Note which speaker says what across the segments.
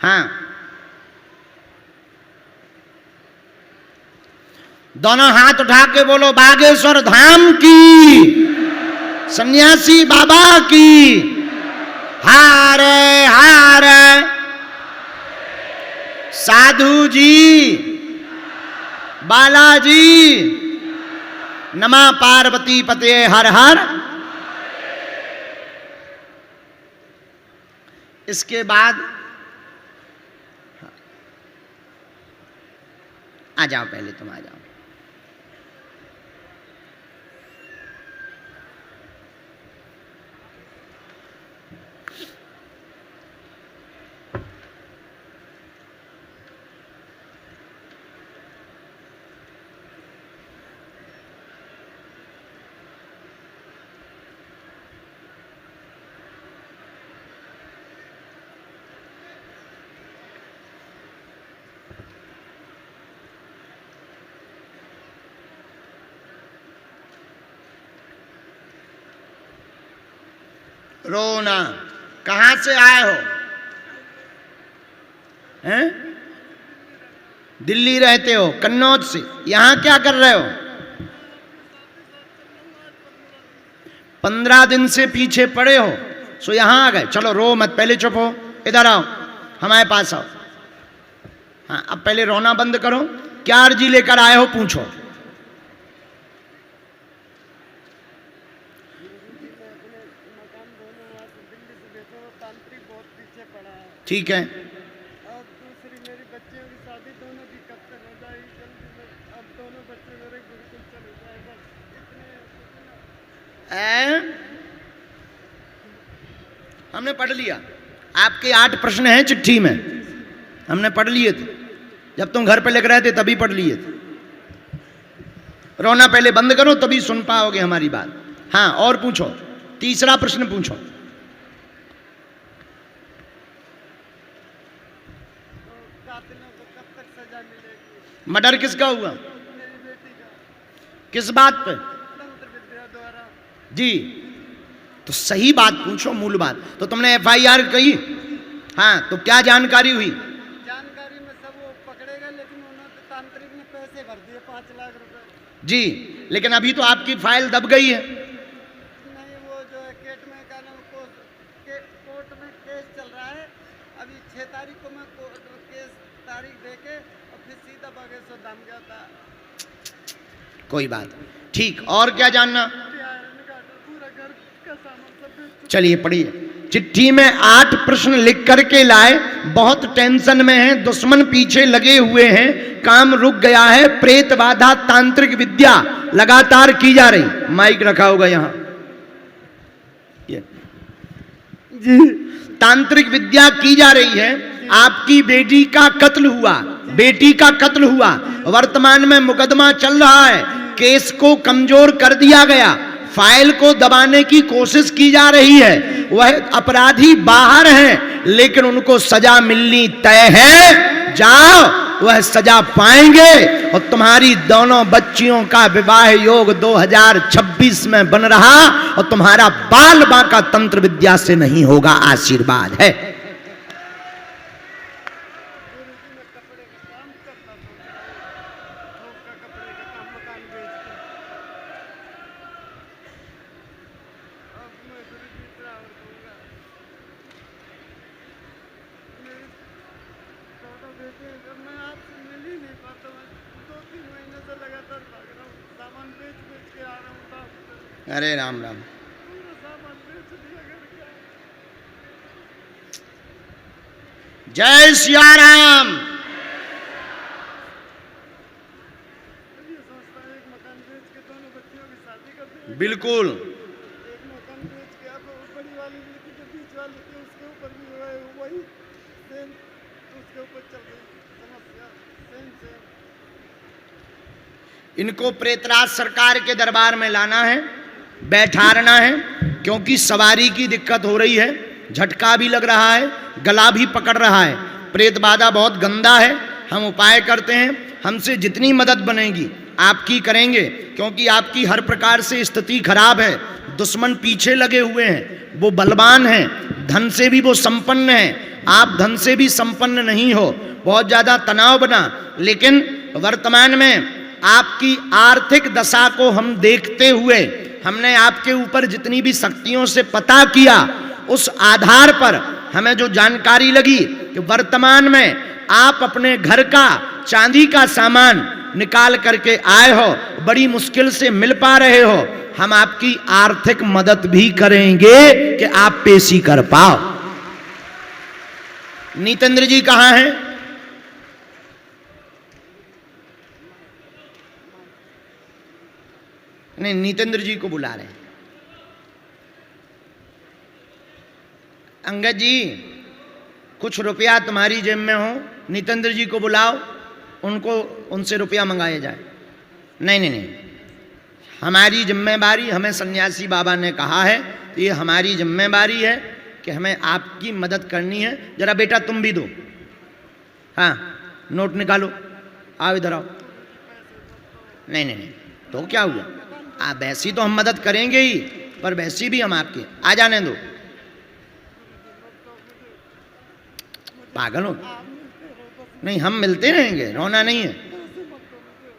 Speaker 1: हाँ, दोनों हाथ उठा के बोलो बागेश्वर धाम की, सन्यासी बाबा की, हारे हारे, साधु जी, बालाजी, नमः पार्वती पते, हर हर। इसके बाद आ जाओ, पहले तुम आ जाओ। रोना, कहां से आए हो? हैं? दिल्ली रहते हो, कन्नौज से। यहां क्या कर रहे हो? 15 दिन से पीछे पड़े हो, सो यहां आ गए। चलो रो मत, पहले चुप हो, इधर आओ, हमारे पास आओ। हाँ, अब पहले रोना बंद करो। क्या अर्जी लेकर आए हो पूछो। ठीक है,
Speaker 2: अब दूसरी मेरी बच्चियों की शादी दोनों की कब तक हो जाएगी? जल्दी अब दोनों बच्चे मेरे बिल्कुल चले जाए, बस इतने।
Speaker 1: हमने पढ़ लिया, आपके 8 प्रश्न हैं चिट्ठी में, हमने पढ़ लिए थे। जब तुम घर पे लिख रहे थे तभी पढ़ लिए थे। रोना पहले बंद करो, तभी सुन पाओगे हमारी बात। हाँ, और पूछो, तीसरा प्रश्न पूछो। मर्डर किसका हुआ?
Speaker 2: मेरी बेटी का।
Speaker 1: किस बात पे?
Speaker 2: तंत्र विद्या द्वारा।
Speaker 1: जी, तो सही बात पूछो, मूल बात। तो तुमने FIR कही? हाँ, तो क्या जानकारी हुई?
Speaker 2: जानकारी में सब वो पकड़े गए, लेकिन उन्होंने तांत्रिक ने पैसे भर दिए 5 लाख रुपए।
Speaker 1: जी, लेकिन अभी तो आपकी फाइल दब गई है।
Speaker 2: नहीं, वो जो है केट में का नाम कोर्ट में केस चल रहा है। अभी 6 तारीख को मैं केस तारीख देके और फिर सीधा बागेश्वर धाम गया था।
Speaker 1: कोई बात ठीक। और क्या जानना?
Speaker 2: पूरा घर का सामान सब।
Speaker 1: चलिए पढ़िए। चिट्ठी में 8 प्रश्न लिख करके लाए, बहुत टेंशन में हैं, दुश्मन पीछे लगे हुए हैं, काम रुक गया है, प्रेत बाधा तांत्रिक विद्या लगातार की जा रही। माइक रखा होगा यहां।
Speaker 2: जी,
Speaker 1: तांत्रिक विद्या की जा रही है। आपकी बेटी का कत्ल हुआ, बेटी का कत्ल हुआ, वर्तमान में मुकदमा चल रहा है, केस को कमजोर कर दिया गया, फाइल को दबाने की कोशिश की जा रही है। वह अपराधी बाहर हैं, लेकिन उनको सजा मिलनी तय है। जाओ, वह सजा पाएंगे और तुम्हारी दोनों बच्चियों का विवाह योग 2026 में बन रहा और तुम्हारा बाल बांका तंत्र विद्या से नहीं होगा। आशीर्वाद है।
Speaker 2: मैं आपसे मिल ही नहीं पाता। मैं 2-3 महीने से लगातार भाग रहा हूँ, सामान बेच के आ रहा हूँ।
Speaker 1: अरे राम राम।
Speaker 2: पूरा सामान बेच दिया घर का।
Speaker 1: जय सिया राम।
Speaker 2: ये सोचता है एक मकान बेच के दोनों बच्चियों की शादी कर दें।
Speaker 1: बिल्कुल।
Speaker 2: एक मकान बेच के अब बड़ी वाली लड़की जो बीच वाली थी उसके ऊपर भी वही सेम, उसके ऊपर चल रही समस्या सेम।
Speaker 1: इनको प्रेतराज सरकार के दरबार में लाना है, बैठाना है, क्योंकि सवारी की दिक्कत हो रही है, झटका भी लग रहा है, गला भी पकड़ रहा है, प्रेत बाधा बहुत गंदा है। हम उपाय करते हैं, हमसे जितनी मदद बनेगी आपकी करेंगे, क्योंकि आपकी हर प्रकार से स्थिति खराब है। दुश्मन पीछे लगे हुए हैं, वो बलवान हैं, धन से भी वो संपन्न है, आप धन से भी संपन्न नहीं हो, बहुत ज्यादा तनाव बना। लेकिन वर्तमान में आपकी आर्थिक दशा को हम देखते हुए हमने आपके ऊपर जितनी भी शक्तियों से पता किया, उस आधार पर हमें जो जानकारी लगी कि वर्तमान में आप अपने घर का चांदी का सामान निकाल करके आए हो, बड़ी मुश्किल से मिल पा रहे हो, हम आपकी आर्थिक मदद भी करेंगे कि आप पेशी कर पाओ। नीतेंद्र जी कहां हैं? नहीं, नीतेंद्र जी को बुला रहे हैं। अंगद जी, कुछ रुपया तुम्हारी जेब में हो, नीतेंद्र जी को बुलाओ, उनसे रुपया मंगाया जाए। नहीं नहीं नहीं, हमारी जिम्मेवारी, हमें सन्यासी बाबा ने कहा है, तो ये हमारी जिम्मेवारी है कि हमें आपकी मदद करनी है। जरा बेटा तुम भी दो, हाँ नोट निकालो, आओ इधर आओ। नहीं नहीं नहीं, तो क्या हुआ, आप वैसी तो हम मदद करेंगे ही, पर वैसी भी हम आपकी, आ जाने दो। पागल हो? नहीं, हम मिलते रहेंगे, रोना नहीं है।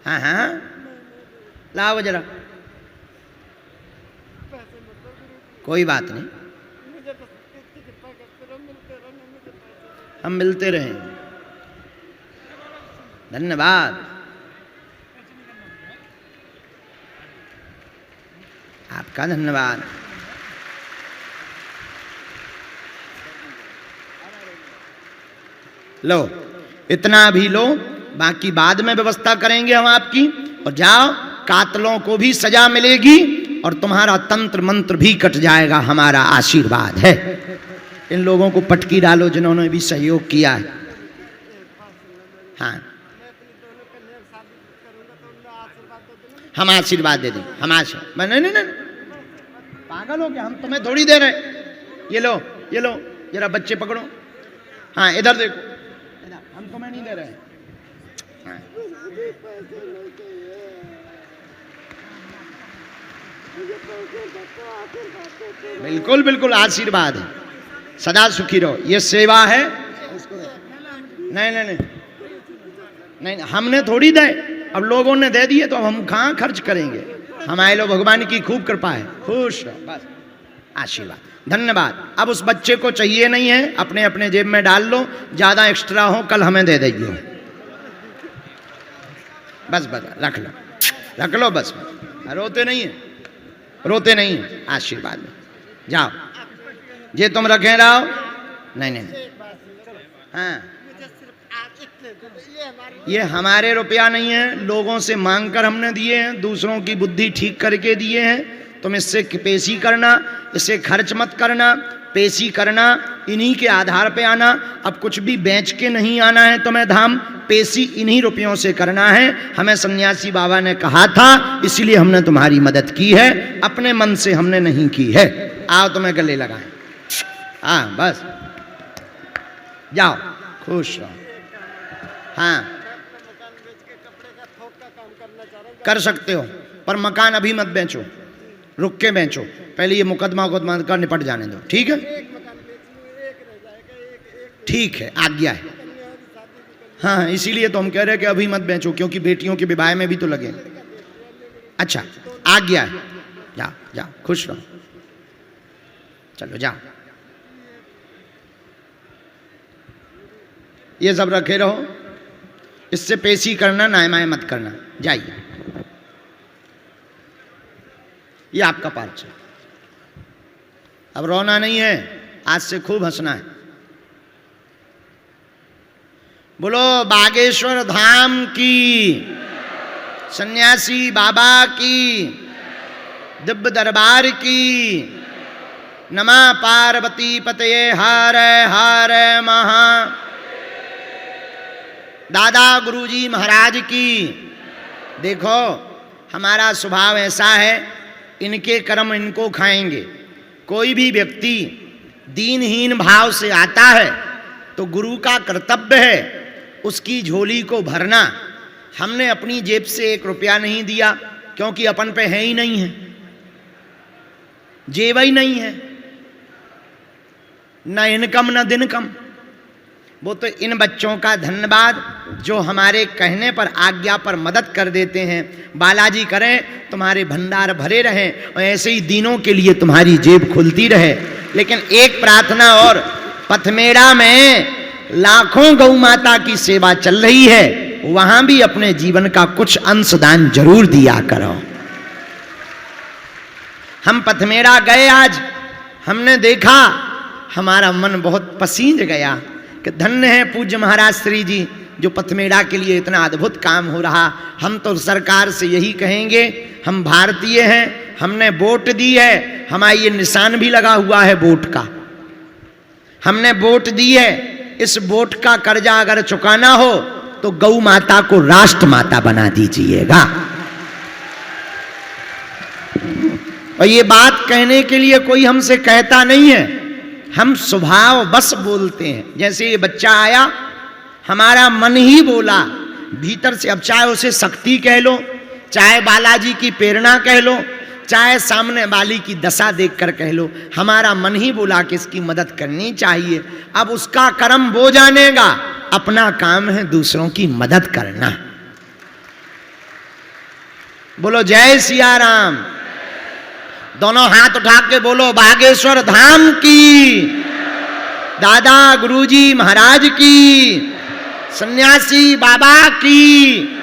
Speaker 1: हाँ हाँ, लाओ जरा, कोई बात नहीं, हम मिलते रहेंगे। धन्यवाद, आपका धन्यवाद। लो, इतना भी लो, बाकी बाद में व्यवस्था करेंगे हम आपकी। और जाओ, कातलों को भी सजा मिलेगी और तुम्हारा तंत्र मंत्र भी कट जाएगा, हमारा आशीर्वाद है। इन लोगों को पटकी डालो जिन्होंने भी सहयोग किया है। हाँ, हम आशीर्वाद दे दें, हम आशीर्वाद। नहीं नहीं नहीं, पागल हो गया, हम तुम्हें थोड़ी दे रहे। ये लो, ये लो, जरा बच्चे पकड़ो, हाँ इधर देखो, हम तुम्हें नहीं दे रहे। हाँ। बिल्कुल बिल्कुल आशीर्वाद है, सदा सुखी रहो, ये सेवा है। नहीं नहीं नहीं नहीं, हमने थोड़ी दे, अब लोगों ने दे दिए तो अब हम कहाँ खर्च करेंगे। हमारे लोग, भगवान की खूब कृपा है, खुश रहो बस, आशीर्वाद, धन्यवाद। अब उस बच्चे को चाहिए नहीं है, अपने अपने जेब में डाल लो, ज्यादा एक्स्ट्रा हो कल हमें दे दीजिए। बस बस रख लो, रख लो बस, रोते नहीं है, रोते नहीं है, आशीर्वाद में जाओ। ये तुम रखे रहो, नहीं नहीं, हाँ ये हमारे रुपया नहीं है, लोगों से मांग कर हमने दिए हैं, दूसरों की बुद्धि ठीक करके दिए हैं। तुम इससे पेशी करना, इससे खर्च मत करना, पेशी करना, इन्हीं के आधार पे आना। अब कुछ भी बेच के नहीं आना है तुम्हें धाम, पेशी इन्हीं रुपयों से करना है। हमें सन्यासी बाबा ने कहा था, इसलिए हमने तुम्हारी मदद की है, अपने मन से हमने नहीं की है। आओ तुम्हें गले लगाएं, हाँ बस जाओ, खुश रहो। हाँ कर सकते हो, पर मकान अभी मत बेचो, रुक के बेचो, पहले ये मुकदमा का निपट जाने दो, ठीक है? ठीक है, आज्ञा है। हाँ, इसीलिए तो हम कह रहे हैं कि अभी मत बेचो, क्योंकि बेटियों के विवाह में भी तो लगे। अच्छा, आज्ञा है, जाओ जाओ, खुश रहो, चलो जाओ। ये सब रखे रहो, इससे पेशी करना, नायमाय मत करना, जाइए। ये आपका पर्चा, अब रोना नहीं है, आज से खूब हंसना है। बोलो बागेश्वर धाम की, सन्यासी बाबा की, दिव्य दरबार की। नमः पार्वती पतये हर हर महा। दादा गुरुजी महाराज की। देखो हमारा स्वभाव ऐसा है, इनके कर्म इनको खाएंगे। कोई भी व्यक्ति दीनहीन भाव से आता है तो गुरु का कर्तव्य है उसकी झोली को भरना। हमने अपनी जेब से 1 रुपया नहीं दिया, क्योंकि अपन पे है ही नहीं है, जेब ही नहीं है। न इनकम न दिन कम। वो तो इन बच्चों का धन्यवाद जो हमारे कहने पर, आज्ञा पर मदद कर देते हैं। बालाजी करें तुम्हारे भंडार भरे रहें और ऐसे ही दिनों के लिए तुम्हारी जेब खुलती रहे। लेकिन एक प्रार्थना और, पथमेड़ा में लाखों गौ माता की सेवा चल रही है, वहां भी अपने जीवन का कुछ अंशदान जरूर दिया करो। हम पथमेड़ा गए आज, हमने देखा, हमारा मन बहुत पसीज गया कि धन्य है पूज्य महाराज श्री जी जो पथमेड़ा के लिए इतना अद्भुत काम हो रहा। हम तो सरकार से यही कहेंगे, हम भारतीय हैं, हमने वोट दी है, हमारा ये निशान भी लगा हुआ है वोट का, हमने वोट दी है, इस वोट का कर्जा अगर चुकाना हो तो गौ माता को राष्ट्र माता बना दीजिएगा। और ये बात कहने के लिए कोई हमसे कहता नहीं है, हम स्वभाव बस बोलते हैं। जैसे ये बच्चा आया, हमारा मन ही बोला भीतर से। अब चाहे उसे शक्ति कह लो, चाहे बालाजी की प्रेरणा कह लो, चाहे सामने वाली की दशा देखकर कह लो, हमारा मन ही बोला कि इसकी मदद करनी चाहिए। अब उसका कर्म वो जानेगा, अपना काम है दूसरों की मदद करना। बोलो जय सिया राम। दोनों हाथ उठा के बोलो बागेश्वर धाम की, दादा गुरुजी महाराज की, सन्यासी बाबा की।